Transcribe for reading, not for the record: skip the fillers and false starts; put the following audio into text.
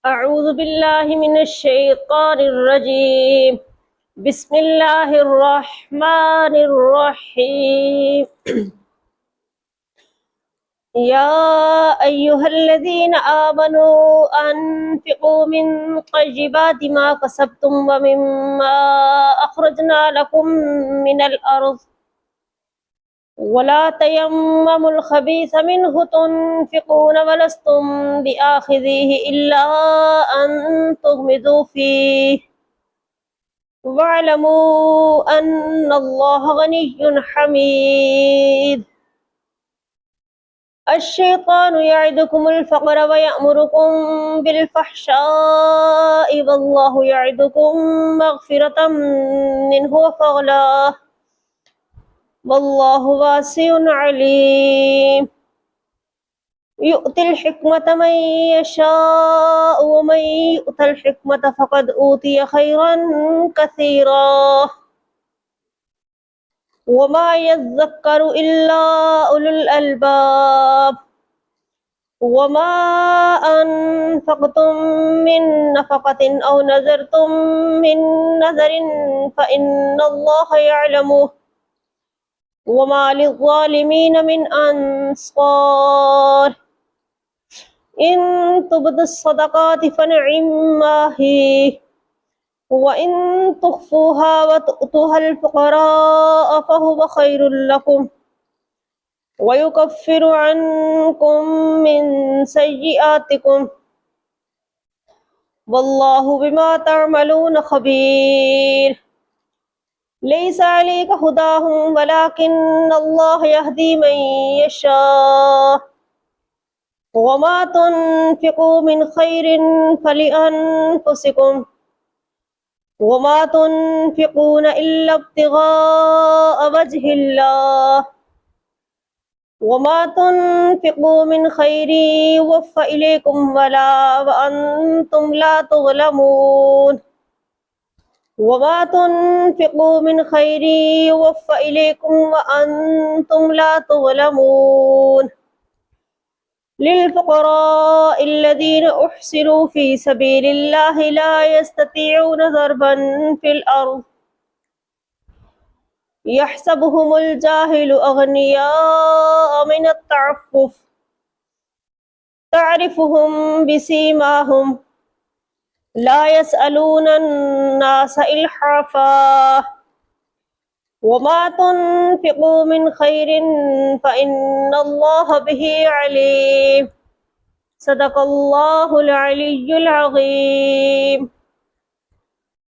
أعوذ بالله من الشيطان الرجيم. بسم الله الرحمن الرحيم. يا أيها الذين آمنوا أنفقوا من طيبات ما كسبتم ومما أخرجنا لكم من الأرض ولا تيمموا الخبيث منه تنفقون ولستم بآخذيه إلا أن تغمضوا فيه واعلموا أن الله غني حميد. الشيطان يعدكم الفقر ويأمركم بالفحشاء والله يعدكم مغفرة منه وفضلا والله واسع عليم. يؤتي الحكمة من يشاء ومن يؤت الحكمة فقد أوتي خيرا كثيرا وما يذكر إلا أولو الألباب. وما أنفقتم من نفقة أو نذرتم من نذر فإن الله يعلمه وما للظالمين من أنصار. إن تبدوا الصدقات فنعما هي وإن تخفوها وتؤتوها الفقراء فهو خير لكم ويكفر عنكم من سيئاتكم والله بما تعملون خبير. ليس عليك هداهم ولكن الله يهدي من يشاء وما تنفقوا من خير فلأنفسكم وما تنفقون إلا ابتغاء وجه الله وما تنفقوا من خير يوفى إليكم ولا وأنتم لا تظلمون وما تنفقوا من خير يوفى إليكم وأنتم لا تظلمون. للفقراء الذين أحصروا في سبيل الله لا يستطيعون ضربا في الأرض يحسبهم الجاهل أغنياء من التعفف تعرفهم بسيماهم لا يسألون الناس إلحافا وما تنفقوا من خير فإن الله به عليم. صدق الله العلي العظيم.